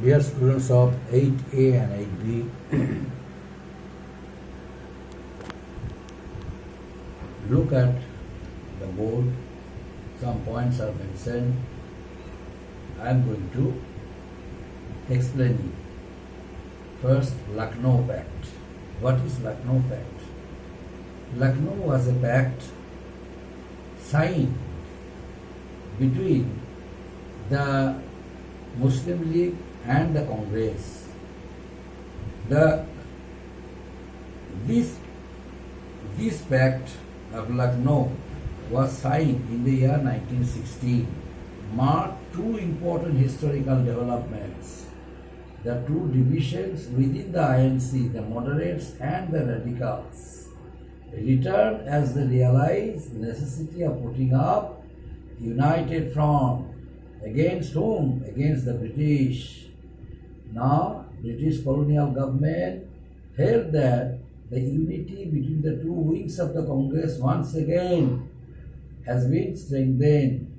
Dear students of 8A and 8B, look at the board. Some points are mentioned. I am going to explain you. First, Lucknow Pact. What is Lucknow Pact? Lucknow was a pact signed between the Muslim League and the Congress. This pact of Lucknow was signed in the year 1916, marked two important historical developments. The two divisions within the INC, the moderates and the radicals, returned as they realized the necessity of putting up united front. Against whom? Against the British. Now, British colonial government held that the unity between the two wings of the Congress once again has been strengthened.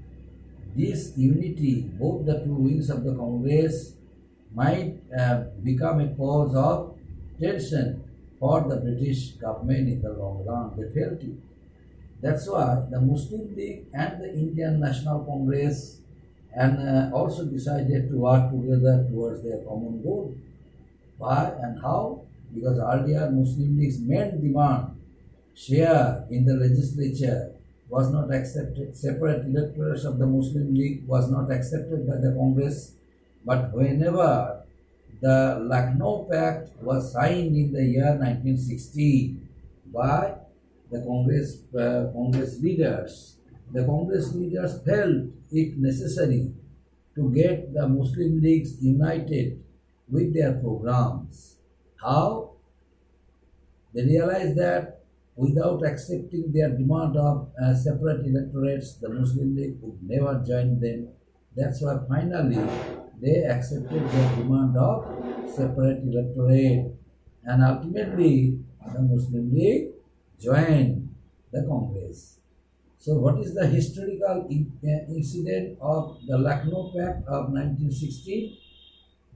This unity, both the two wings of the Congress, might become a cause of tension for the British government in the long run. They felt it. That's why the Muslim League and the Indian National Congress and also decided to work together towards their common goal. Why and how? Because earlier Muslim League's main demand, share in the legislature, was not accepted. Separate electorates of the Muslim League was not accepted by the Congress. But whenever the Lucknow Pact was signed in the year 1960 by the Congress leaders, the Congress leaders felt it necessary to get the Muslim Leagues united with their programs. How? They realized that without accepting their demand of separate electorates, the Muslim League would never join them. That's why finally they accepted their demand of separate electorate, and ultimately the Muslim League joined the Congress. So what is the historical incident of the Lucknow Pact of 1916?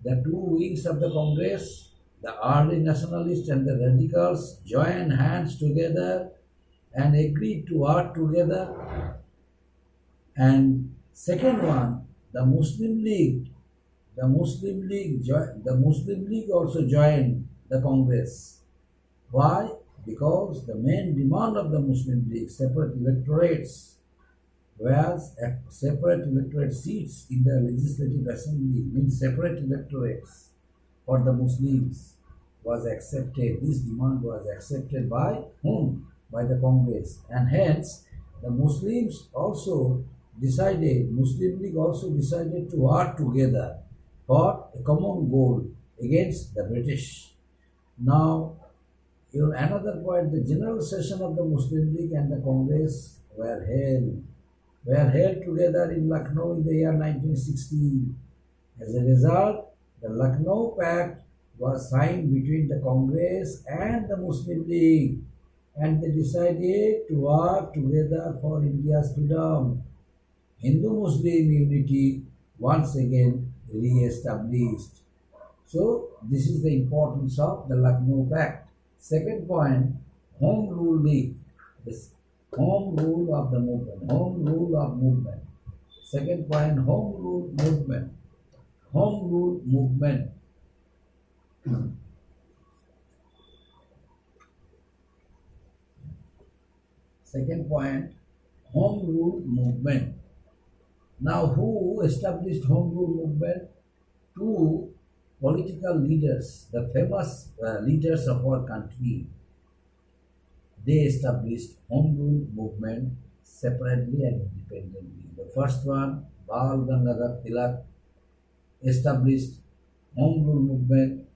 The two wings of the Congress, the early nationalists and the radicals, joined hands together and agreed to work together. And second one, the Muslim League also joined the Congress. Why? Because the main demand of the Muslim League, separate electorates, whereas separate electorate seats in the legislative assembly, means separate electorates for the Muslims, was accepted. This demand was accepted by whom? By the Congress. And hence, the Muslim League also decided to work together for a common goal against the British. Now, another point, the general session of the Muslim League and the Congress were held together in Lucknow in the year 1960. As a result, the Lucknow Pact was signed between the Congress and the Muslim League, and they decided to work together for India's freedom. Hindu-Muslim unity once again re-established. So, this is the importance of the Lucknow Pact. Second point, Home Rule League. This home rule of the movement. Home rule of movement. Second point, home rule movement. Home rule movement. Second point, home rule movement. Now, who established home rule movement? Two political leaders, the famous leaders of our country. They established home rule movement separately and independently. The first one, Bal Gangadhar Tilak, established home rule movement,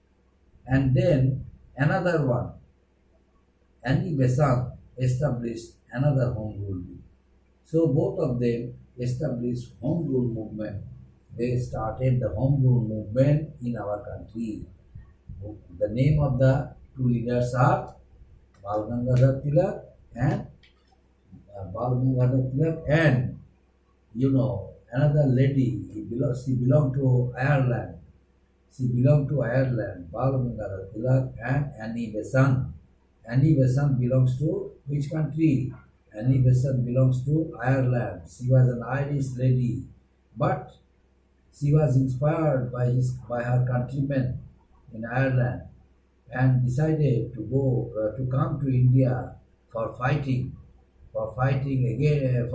and then another one, Annie Besant, established another home rule league. So both of them established home rule movement. They started the home rule movement in our country. The name of the two leaders are Bal Gangadhar Tilak and another lady. She belonged to Ireland. She belonged to Ireland, Bal Gangadhar Tilak and Annie Besant. Annie Besant belongs to which country? Annie Besant belongs to Ireland. She was an Irish lady, but she was inspired by her countrymen in Ireland and decided to go to come to India for fighting, for fighting again, uh,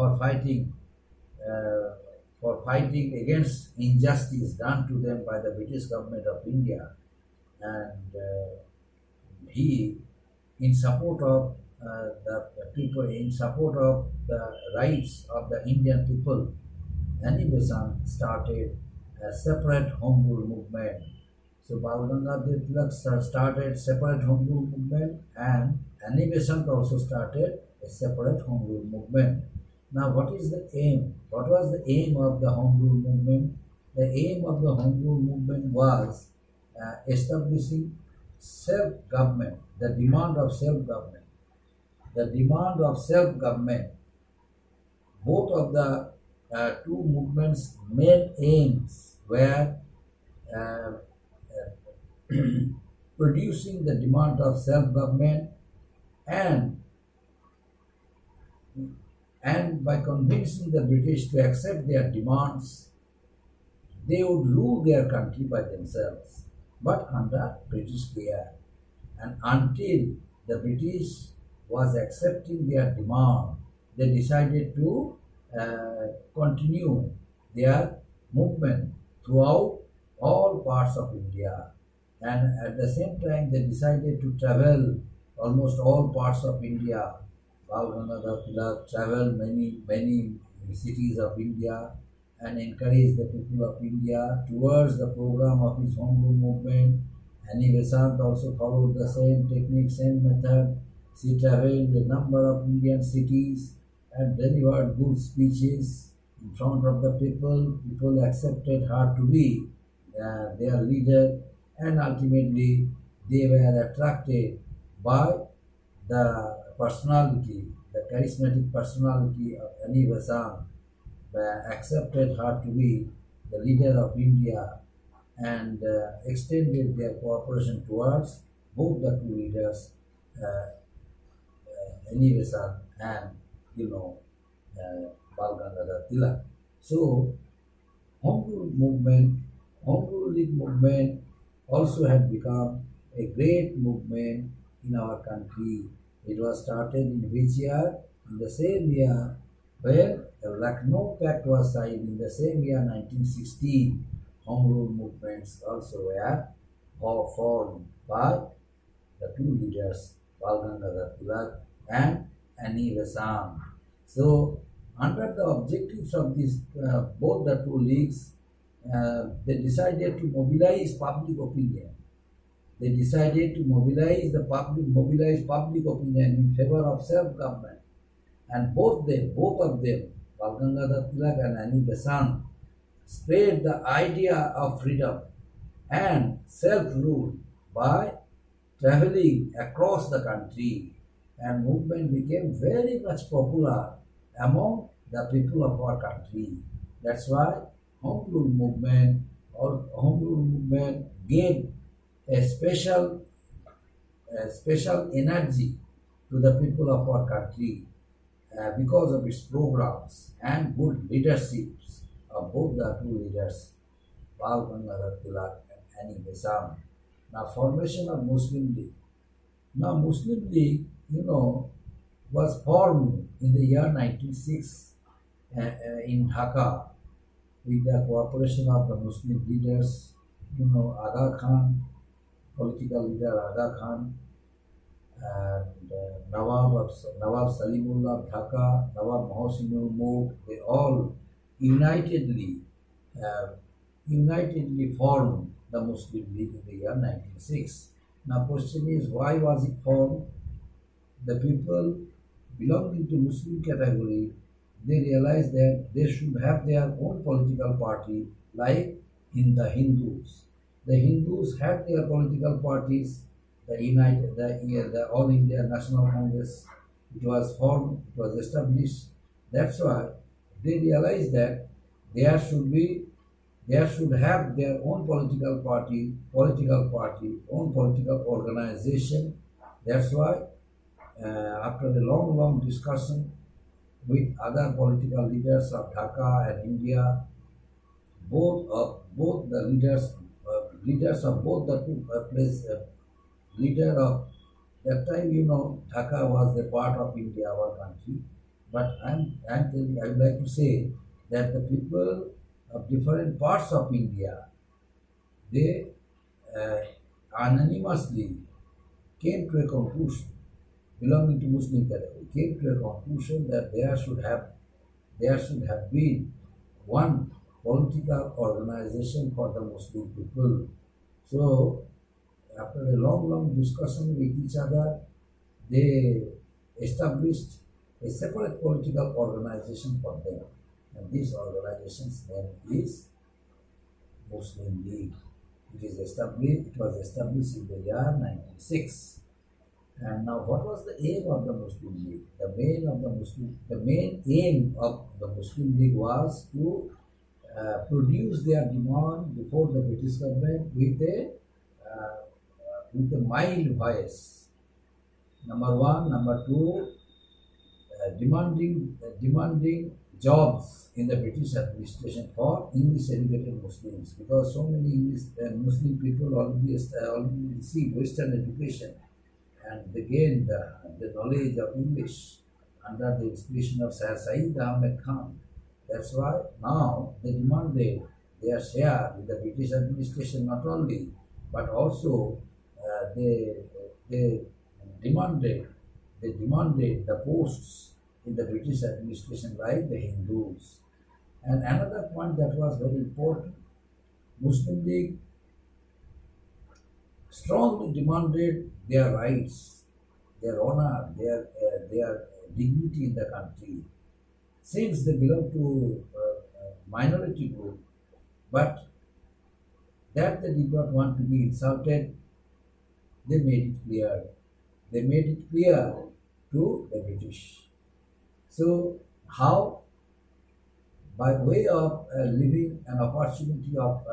for fighting against injustice done to them by the British government of India, and he, in support of the people, in support of the rights of the Indian people, Annie Besant started a separate home rule movement. So Bal Gangadhar Tilak started separate home rule movement, and Annie Besant also started a separate home rule movement. Now, what is the aim? What was the aim of the home rule movement? The aim of the home rule movement was establishing self-government, the demand of self-government. The demand of self-government, both of the two movements' main aims were uh, producing the demand of self-government, and by convincing the British to accept their demands, they would rule their country by themselves, but under British care. And until the British was accepting their demand, they decided to continue their movement throughout all parts of India. And at the same time, they decided to travel almost all parts of India. Bal Gangadhar Tilak traveled many cities of India and encouraged the people of India towards the program of his home rule movement. Annie Besant also followed the same technique, same method. She traveled a number of Indian cities and delivered good speeches in front of the people. People accepted her to be their leader, and ultimately they were attracted by the personality, the charismatic personality of Annie Besant, accepted her to be the leader of India, and extended their cooperation towards both the two leaders, Annie Besant and Bal Gangadhar Tilak. So Home Rule movement, Home Rule League movement also had become a great movement in our country. It was started in which year? In the same year when the Lucknow Pact was signed, in the same year 1916. Home Rule movements also were formed by the two leaders, Bal Gangadhar Tilak and Annie Besant. So, under the objectives of these both the two leagues, they decided to mobilize public opinion. They decided to mobilize public opinion in favor of self-government, and both of them, Bal Gangadhar Tilak and Annie Besant, spread the idea of freedom and self-rule by traveling across the country, and movement became very much popular among the people of our country. That's why Home Rule movement gave a special energy to the people of our country because of its programs and good leaderships of both the two leaders, Bal Gangadhar Tilak and Annie Besant. Now, formation of Muslim League. Now, Muslim League, was formed in the year 1906 in Dhaka with the cooperation of the Muslim leaders, Aga Khan, political leader Aga Khan, and Nawab Salimullah of Dhaka, Nawab Mohsinul Mulk. They all unitedly formed the Muslim League in the year 1906. Now, question is, why was it formed? The people belonging to Muslim category, they realized that they should have their own political party, like in the Hindus. The Hindus had their political parties, the All India National Congress. It was formed, it was established. That's why they realized that there should be They should have their own own political organization. That's why, after a long discussion with other political leaders of Dhaka and India, both the leaders of both the two leader of that time, Dhaka was a part of India, our country. But I'm telling you, I would like to say that the people of different parts of India, they uh, unanimously came to a conclusion, belonging to Muslim category, came to a conclusion that there should have been one political organization for the Muslim people. So, after a long discussion with each other, they established a separate political organization for them. And this organization's name is Muslim League. It was established in the year 1906. And now, what was the aim of the Muslim League? The main aim of the Muslim League was to produce their demand before the British government with a mild voice. Number one, number two, demanding jobs in the British administration for English educated Muslims, because so many English Muslim people already received Western education, and they gained the knowledge of English under the inspiration of Sir Said Ahmed Khan. That's why now they demanded their share with the British administration, not only, but also they demanded the posts in the British administration like the Hindus. And another point that was very important, Muslim League strongly demanded their rights, their honor, their dignity in the country, since they belong to minority group, but that they did not want to be insulted. They made it clear. They made it clear to the British. So, how? By way of living an opportunity of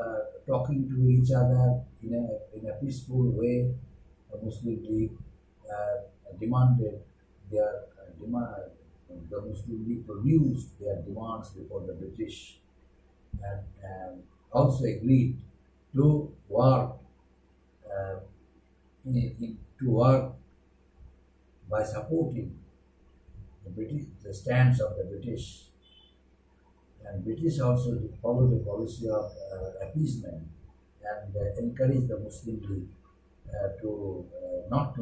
talking to each other in a peaceful way, the Muslim League demanded the Muslim League produced their demands before the British, and also agreed to work uh, to work by supporting the stance of the British. And British also followed a policy of appeasement and encouraged the Muslim League not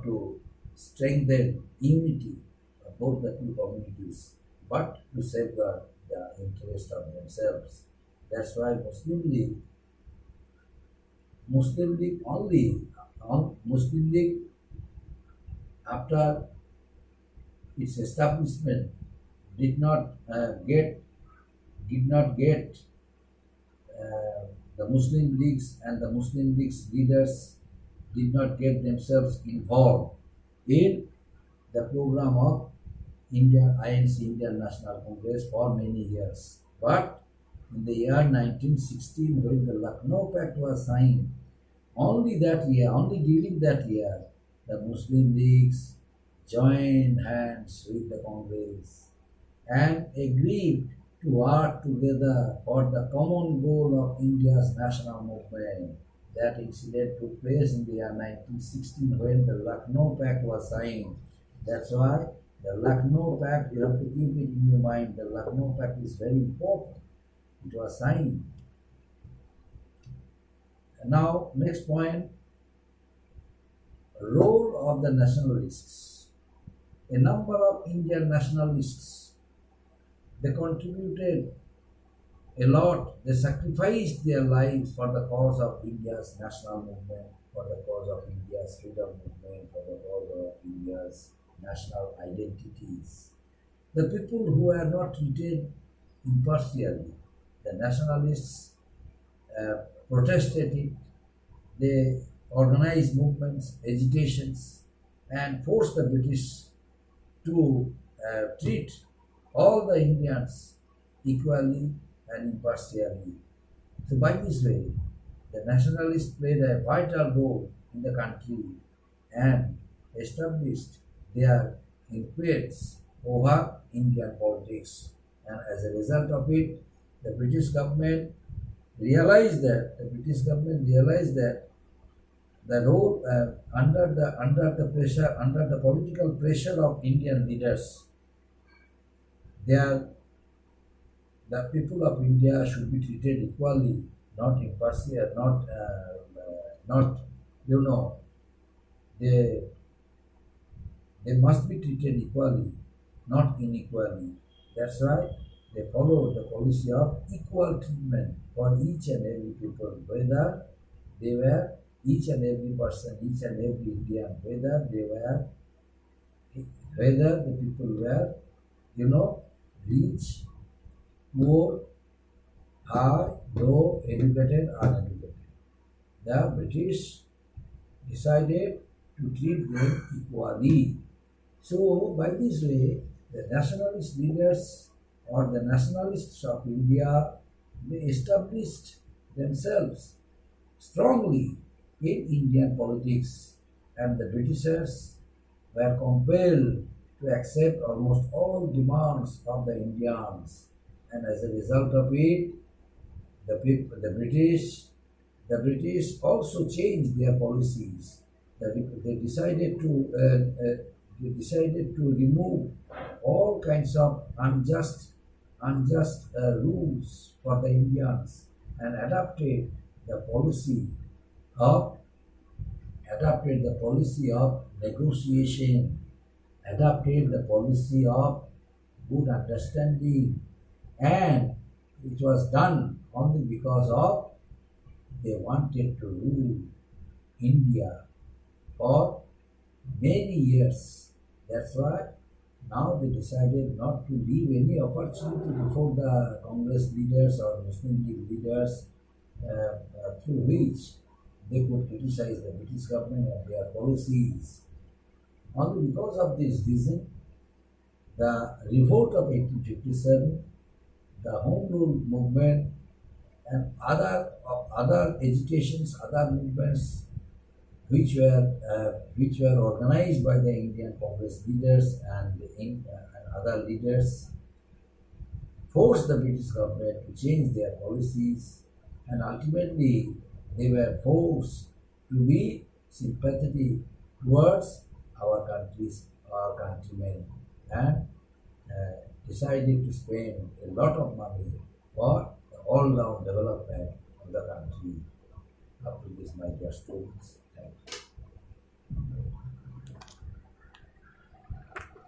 to strengthen unity of both the two communities, but to safeguard the interest of themselves. That's why Muslim League Muslim League, after its establishment, did not get the Muslim Leagues, and the Muslim League's leaders did not get themselves involved in the program of INC, Indian National Congress, for many years. But in the year 1916, when the Lucknow Pact was signed, only during that year, the Muslim Leagues joined hands with the Congress and agreed to work together for the common goal of India's national movement. That incident took place in the year 1916 when the Lucknow Pact was signed. That's why the Lucknow Pact, you have to keep it in your mind, the Lucknow Pact is very important. It was signed. Now, next point, role of the nationalists. A number of Indian nationalists, they contributed a lot. They sacrificed their lives for the cause of India's national movement, for the cause of India's freedom movement, for the cause of India's national identities. The people who were not treated impartially, the nationalists protested it. They organized movements, agitations, and forced the British to treat all the Indians equally and impartially. So by this way, the nationalists played a vital role in the country and established their influence over Indian politics. And as a result of it, the British government realized that the role under the political pressure of Indian leaders, they are the people of India should be treated equally, not impartial, not you know they they must be treated equally, not unequally. That's right. They follow the policy of equal treatment for each and every people, whether they were each and every person, each and every Indian, whether the people were, rich, poor, high, low, educated, uneducated. The British decided to treat them equally. So, by this way, the nationalist leaders or the nationalists of India, they established themselves strongly in Indian politics, and the Britishers were compelled to accept almost all demands of the Indians, and as a result of it, the British also changed their policies. They decided to remove all kinds of unjust rules for the Indians and the policy of adopted the policy of negotiation, adopted the policy of good understanding, and it was done only because of they wanted to rule India for many years. That's why now they decided not to leave any opportunity before the Congress leaders or Muslim League leaders through which they could criticize the British government and their policies. Only because of this reason, the revolt of 1857, the Home Rule movement, and other agitations, other movements which were organized by the Indian Congress leaders and other leaders, forced the British government to change their policies, and ultimately they were forced to be sympathetic towards our countrymen, and decided to spend a lot of money for the all-round development of the country. Up to this, my dear students. Thank you.